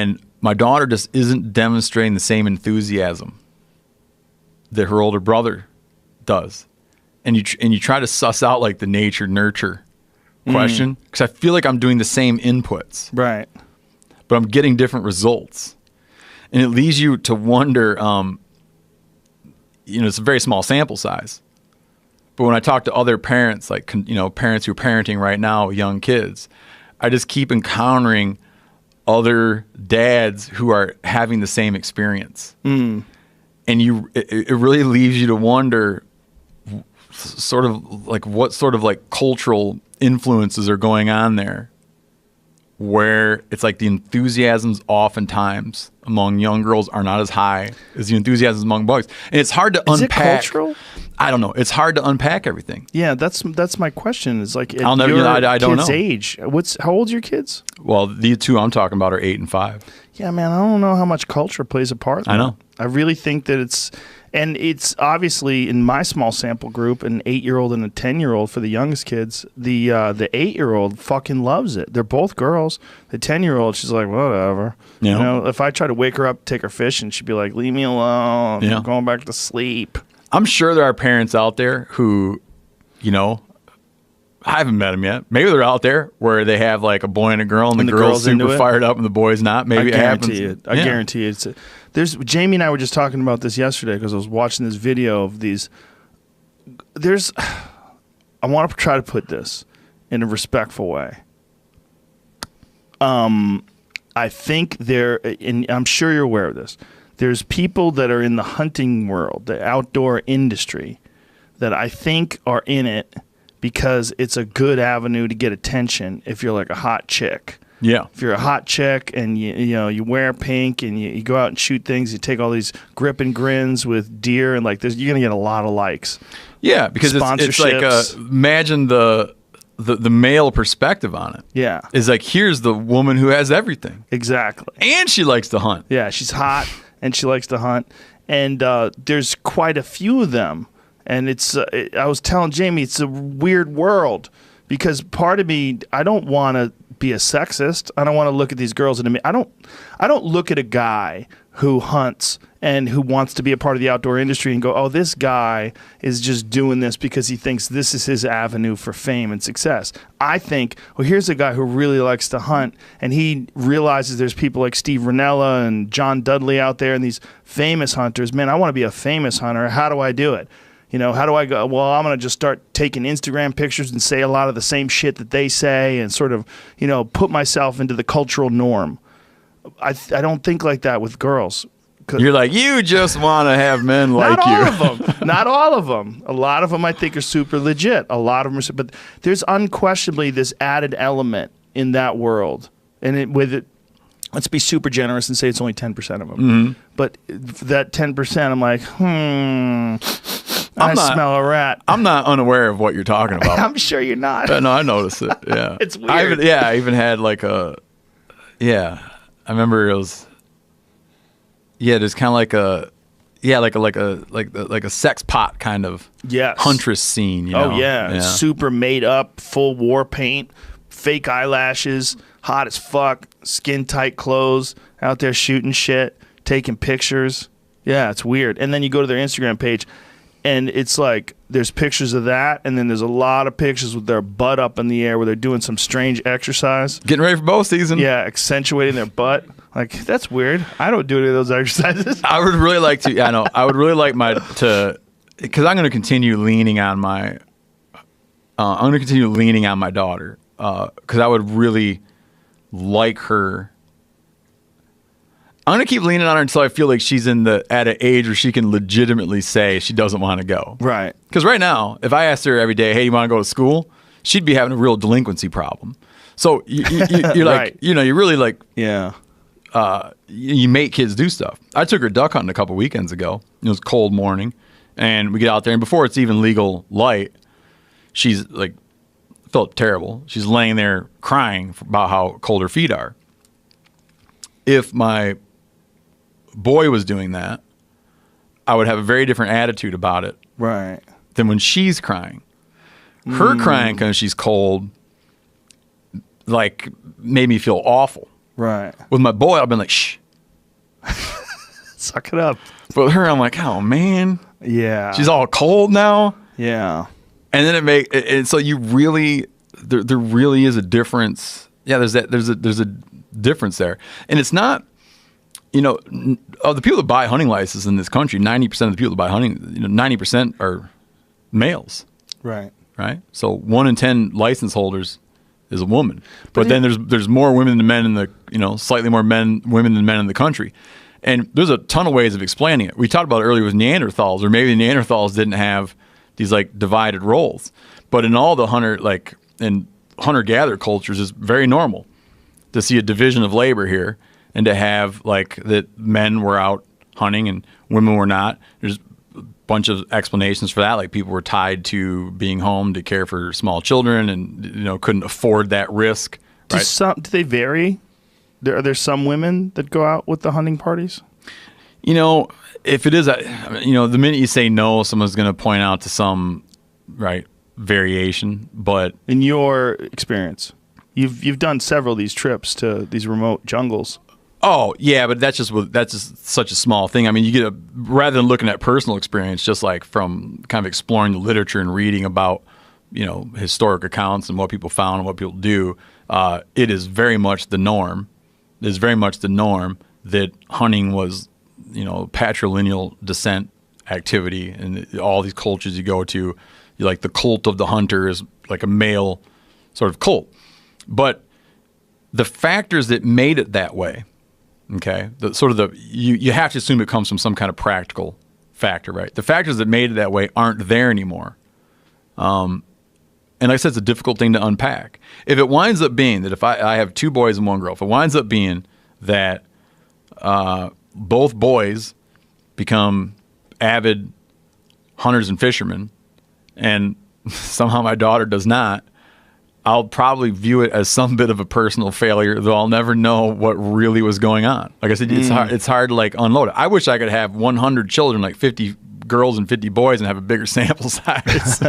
And my daughter just isn't demonstrating the same enthusiasm that her older brother does. And you try to suss out like the nature nurture question, because I feel like I'm doing the same inputs, Right. but I'm getting different results, and it leads you to wonder. It's a very small sample size, but when I talk to other parents, like parents who are parenting right now, young kids, I just keep encountering other dads who are having the same experience, and it really leaves you to wonder, sort of like what sort of like cultural influences are going on there, where it's like the enthusiasms oftentimes among young girls are not as high as the enthusiasms among boys, and it's hard to unpack. Is it cultural? I don't know. It's hard to unpack everything. Yeah, that's my question. Is like at I'll never. your I don't kids' know. age. How old are your kids? Well, the two I'm talking about are 8 and 5. Yeah, man, I don't know how much culture plays a part. I know. I really think that it's obviously in my small sample group, an 8-year-old and a 10-year-old for the youngest kids. The 8-year-old fucking loves it. They're both girls. The 10-year-old, she's like, whatever. Yeah. You know, if I try to wake her up, take her fishing, she'd be like, leave me alone. Yeah. I'm going back to sleep. I'm sure there are parents out there who, I haven't met them yet. Maybe they're out there where they have like a boy and a girl, and the girl's super fired up and the boy's not. Maybe it happens. I guarantee it. There's Jamie and I were just talking about this yesterday because I was watching this video of these. I want to try to put this in a respectful way. I think and I'm sure you're aware of this. There's people that are in the hunting world, the outdoor industry, that I think are in it because it's a good avenue to get attention if you're like a hot chick. Yeah. If you're a hot chick and you wear pink and you go out and shoot things, you take all these grip and grins with deer and like this, you're gonna get a lot of likes. Yeah, because it's like imagine the male perspective on it. Yeah, is like, here's the woman who has everything. Exactly. And she likes to hunt. Yeah, she's hot and she likes to hunt, and there's quite a few of them. And I was telling Jamie, it's a weird world because part of me, I don't want to be a sexist. I don't want to look at these girls and I don't look at a guy who hunts and who wants to be a part of the outdoor industry and go, oh, this guy is just doing this because he thinks this is his avenue for fame and success. I think, well, here's a guy who really likes to hunt and he realizes there's people like Steve Rinella and John Dudley out there and these famous hunters. Man, I want to be a famous hunter. How do I do it? How do I go? Well, I'm going to just start taking Instagram pictures and say a lot of the same shit that they say and sort of, put myself into the cultural norm. I don't think like that with girls. You're like, you just want to have men like you. Not all of them. Not all of them. A lot of them I think are super legit. A lot of them are, but there's unquestionably this added element in that world. And let's be super generous and say it's only 10% of them. Mm-hmm. But that 10%, I'm like, I smell a rat. I'm not unaware of what you're talking about. I'm sure you're not. No, I noticed it. Yeah. It's weird. I even had like I remember it was, there's kind of like a sex pot kind of huntress scene, Oh, yeah. Super made up, full war paint, fake eyelashes, hot as fuck, skin tight clothes, out there shooting shit, taking pictures. Yeah, it's weird. And then you go to their Instagram page, and it's like there's pictures of that, and then there's a lot of pictures with their butt up in the air where they're doing some strange exercise. Getting ready for bow season. Yeah, accentuating their butt. Like, that's weird. I don't do any of those exercises. I would really like to, I would really like because I'm going to continue leaning on my daughter, because I would really like her. I'm going to keep leaning on her until I feel like she's at an age where she can legitimately say she doesn't want to go. Right. Because right now, if I asked her every day, hey, you want to go to school? She'd be having a real delinquency problem. So you're like, you really like, you make kids do stuff. I took her duck hunting a couple weekends ago. It was a cold morning, and we get out there, and before it's even legal light, she's like, felt terrible. She's laying there crying about how cold her feet are. If my boy was doing that, I would have a very different attitude about it. Right. Than when she's crying. Her crying because she's cold, like, made me feel awful. Right. With my boy, I've been like, shh. Suck it up. But with her, I'm like, oh man, Yeah. she's all cold now. Yeah. And then and so you really, there really is a difference. Yeah, there's a difference there, and it's not, of the people that buy hunting licenses in this country, 90% of the people that buy hunting, 90% are males. Right. Right. So 1 in 10 license holders is a woman, but then there's more women than men in the, slightly more women than men in the country. And there's a ton of ways of explaining it. We talked about it earlier with Neanderthals, or maybe the Neanderthals didn't have these like divided roles. But in all the hunter-gatherer cultures, it's very normal to see a division of labor here, and to have like that men were out hunting and women were not. There's a bunch of explanations for that. Like people were tied to being home to care for small children, and couldn't afford that risk. Right? Do they vary? Are there some women that go out with the hunting parties? If it is, the minute you say no, someone's going to point out to some variation. But in your experience, you've done several of these trips to these remote jungles. Oh yeah, but that's just such a small thing. I mean, you get rather than looking at personal experience, just like from kind of exploring the literature and reading about historic accounts and what people found and what people do. It is very much the norm. It is very much the norm that hunting was, patrilineal descent activity, and all these cultures you go to, like the cult of the hunter is like a male sort of cult. But the factors that made it that way, okay, you have to assume it comes from some kind of practical factor, right? The factors that made it that way aren't there anymore. And like I said, it's a difficult thing to unpack. If it winds up being that if I have 2 boys and 1 girl, if it winds up being that both boys become avid hunters and fishermen, and somehow my daughter does not, I'll probably view it as some bit of a personal failure, though I'll never know what really was going on. Like I said, it's hard to like unload it. I wish I could have 100 children, like 50 girls and 50 boys, and have a bigger sample size.